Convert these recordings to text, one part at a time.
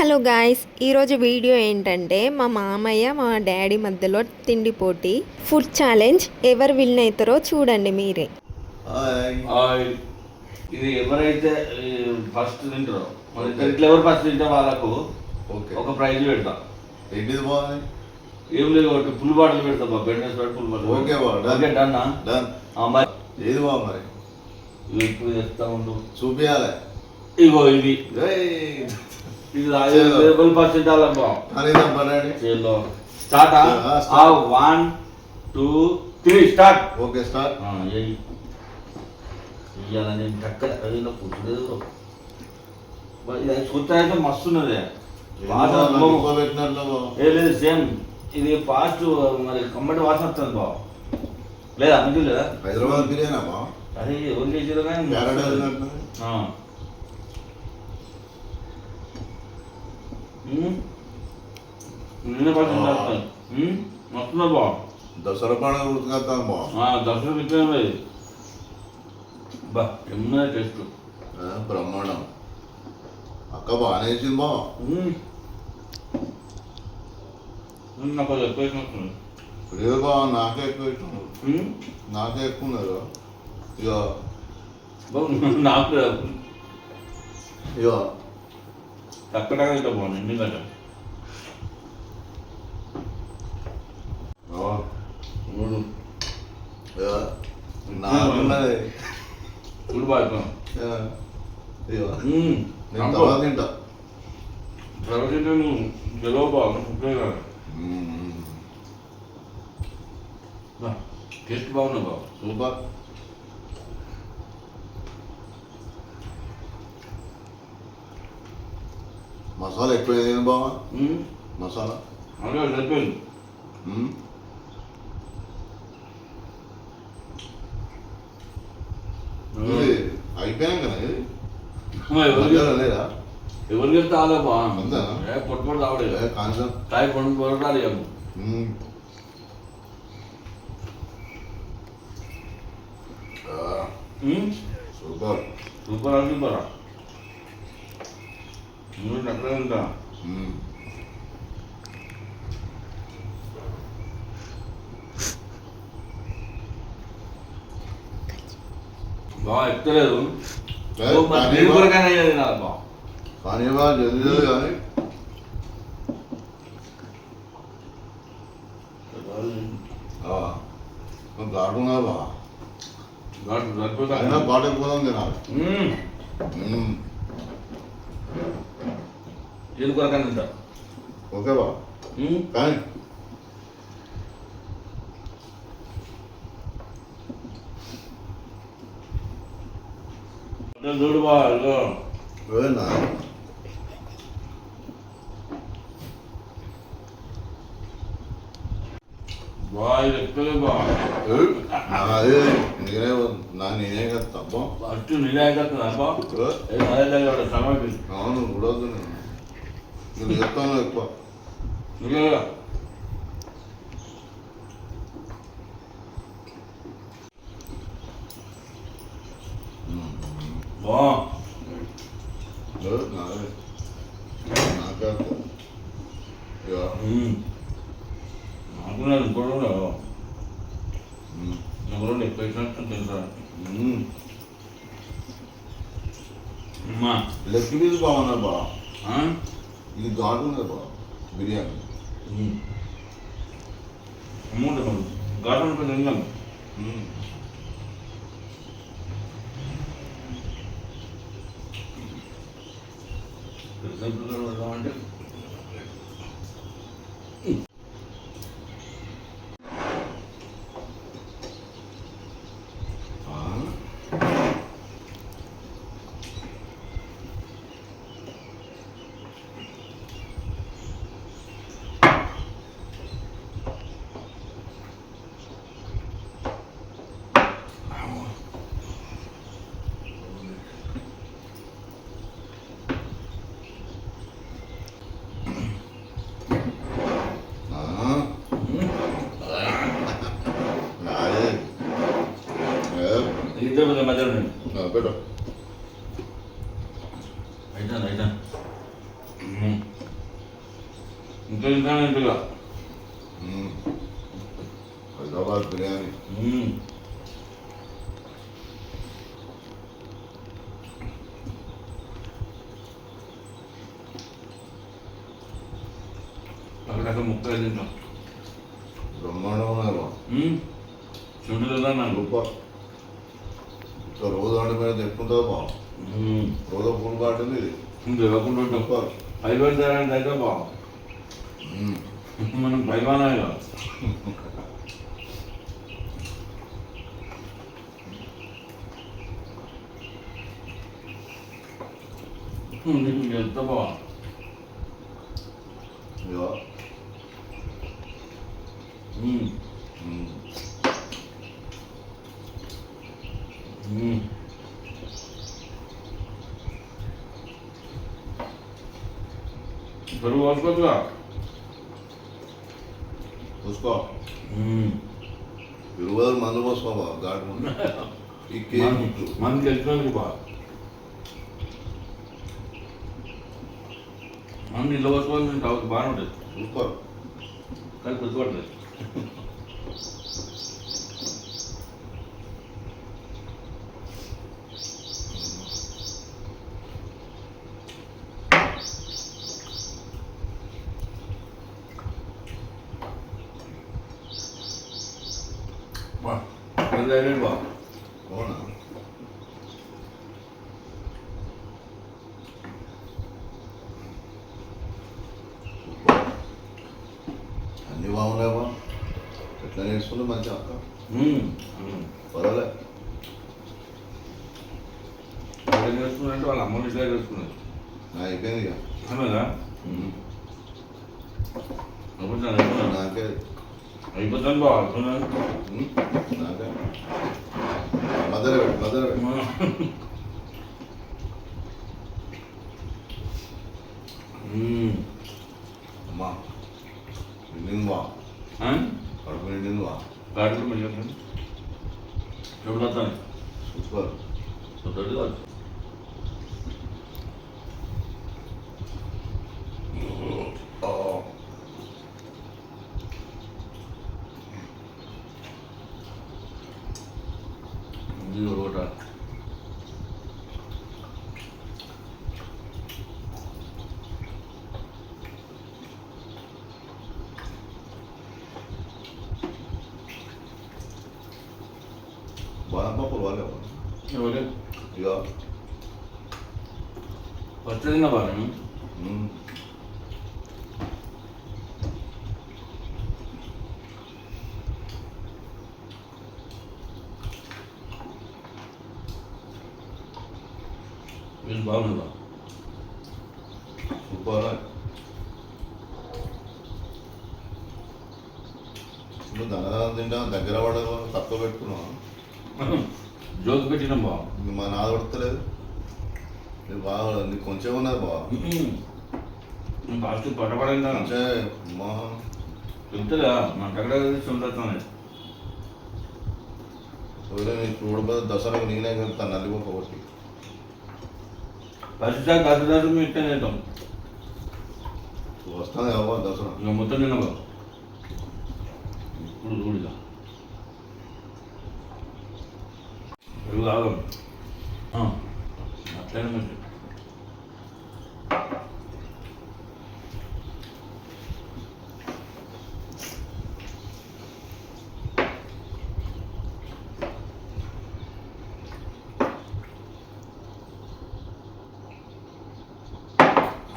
Hello guys, ఈరోజు video ఏంటంటే మా మామయ్య మా డాడీ మధ్యలో తిండి పోటీ ఫుడ్ ఛాలెంజ్. ఎవరు విన్ అవుతారో చూడండి మీరే. ఇది ఎవరైతే ఫస్ట్ తింటారో మన ఇట్లా ఎవరు ఫస్ట్ తింటే వాళ్ళకు ఒక ప్రైజ్ పెడతా. ఏంటిది బాగుంది? ఏం లేదు, ఒకటి ఫుల్ బాటిల్ పెడతా బా, బెండెస్ పెట్టి ఫుల్ బాటిల్. ఓకే బా, ఓకే డన్. మరి ఏది బా మరి ఇవి ఎక్కువ చేస్తా ఉండు, చూపించాలి. ఇగో ఇది ఇది 5% బా. చేలో స్టార్ట్. 1 2 3 స్టార్ట్. Okay start. ఇవాళ నేను చక్కగా అదిలో కూర్చోలేదు. ఇది చూస్తా అయితే మస్తు ఉన్నది. ఏ లేదు సేమ్ ఇది ఫాస్ట్, మరి కమ్మటి వాసన వస్తుంది బా. లేదా మంచి లేదా హైదరాబాద్ బిర్యానీ బా. అదే ఎవరు చేసారు కానీ నిన్న ఫస్ట్ వస్తుందా బా. దసరా పండుగ ఉతుకొస్తాను బా. దసరా విత్తనం బా, ఎమ్మె టేస్ట్ బ్రహ్మాండం. అక్క బాగానే వేసింది బా. నాకు అది ఎక్కువ ఇష్టం. లేదు బా, నాకే ఎక్కువ ఇష్టం. నాకే ఎక్కువ ఉన్నారు ఇక నాకు ఇక అక్కడ బాగుంది ఎందుకంటే నాకున్నది ఫుడ్ బాగా నేను తర్వాత తింటా. తర్వాత నువ్వు గెలవ బాగా టేస్ట్ బాగున్నా బాబు. సూపర్. మసాలా ఎక్కువ ఏదైనా బావా? మసాలా అదే సరిపోయింది. అయిపోయాం కదా ఇది. లేదా ఎవరికి వెళ్తే ఆలే బాగుంది. పొట్టుపడి రావడే కాన్సెప్ట్ తాయి పండు పొరటాలి. సూపర్ సూపరా సూపరా. నువ్వు అక్కడే ఉంటా. బాగా ఎక్కలేదు కొరకైనా అయ్యేది నాకు బా. కానీ బా జల్దీ కానీ ఘాటున్నా బా. అయినా ఘాటు ఎక్కువ తినాలి. ఏది కొరకైనా తింటా. ఓకే బా. కానీ చూడు బా, ఇదో బా, ఇది ఎక్కలేదు బా. నేనే కదా తప్ప ఫస్ట్ నేనే కడుతున్నా బా. సమయం అవును కూడా నేను చెప్తాను ఎక్కువ. నాకు నేను కూడా ఎవరు ఎక్కువ ఇచ్చినట్టు తెలుసా. లెగ్ పీస్ బాగున్నా బా. ఇది ఘాటు ఉన్నది బా బిర్యానీ. అమౌంట్ ఘాటు ఉంటుంది తిన్నాను. అంటే ఇద్దరు మధ్యలో పెట్టు. అయినా ఇంకా ఇంకా ఇంతగా హైదరాబాద్ బిర్యానీ అక్కడక్కడ ముక్కలు తింటాం బ్రహ్మాండంగా ఉన్నాయి బా చుండులు నాకు సూపర్ ఇంకా రోజు వంట మీద తెచ్చుకుంటుందా బా రోజు ఫుల్ బాటింది ఇది లేకుండా ఉంటాం సూపర్ పైబడి తేడానికి అయితే బా మనం పైబానా ఎంత బా ఇదిగో. పెరుగు పోసుకోవచ్చుగా చూసుకో ఇరువరు మందు పోసుకో బా ఘాటు ముందు ఈ కేక్ ముట్టు మనకి తెలిసినందుకు బా మనం ఇల్లు పోసుకోవాలి తింటావు బాగానే ఉంటుంది సూపర్ కానీ గుర్తుపట్టలేదు బా బా అవునా సూపర్ అన్నీ బాగున్నాయమ్మా ఎట్లా నేర్చుకుంటే మంచిగా అక్క పర్వాలే ఏం చేస్తున్నారంటే వాళ్ళ అమ్మని ఇట్లా చేస్తున్నారు అయిపోయింది ఇక అవునా అయిపోతాను నాకే అయిపోతాను బా అయిపోతాను నాకే మదర్ మదర్ అమ్మా నిండింది బా కడుపు నిండింది బా గాడిలో మళ్ళీ ఎప్పుడు వస్తాను సూపర్ తొట్టి కాదు ఇది ఒకట బాదం పప్పులు వాళ్ళే ఎవరే ఇక ఫస్ట్ తిన్నా బాగా వీళ్ళు బాగుందా సూపర్ నువ్వు ధనదానం తింటా దగ్గర పడదు తక్కువ పెట్టుకున్నావు జోకి పెట్టినాం బా ఇంక మా నాద పడతలేదు నీకు బాగా నీకు కొంచెం ఉన్నది బా ఫస్ట్ పట్టపడిందా కొంచెం మా చెప్తుందా మన దగ్గర ఉండొచ్చు ఒకవేళ నీకు చూడబోదు దసరాకు నేనే కలుగుతాను నల్లిపోక ఒకటి ఫస్ట్ సార్ దసరా మేము ఇట్లా చేద్దాం వస్తుంది అవ్వ దసరా ఇక మొత్తం తిన్నా బా ఇప్పుడు చూడుగా పెరుగు ఆగం అట్లనే మంచి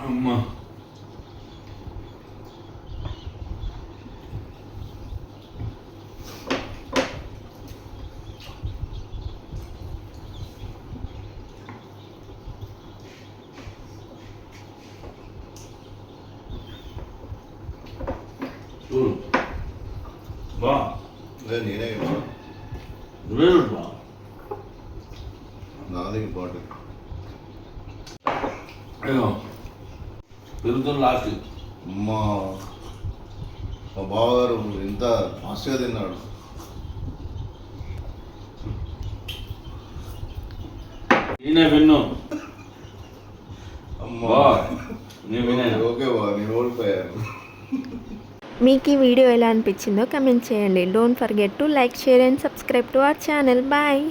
అమ్మా చూడు బా లేదు నేనే ఇవ్వను. నువ్వే చూడు బా నాది ఇంపార్టెంట్ అయ్యో పెరుగుతుంది లాస్ట్ మా మా బావగారు ఇంత ఫాస్ట్గా తిన్నాడు నేనే విన్ను అమ్మా బా నేను వినే ఓకే బా నేను ఓడిపోయాను మీకు ఈ వీడియో ఎలా అనిపించిందో కమెంట్ చేయండి. Don't forget to like, share and subscribe to our channel. Bye.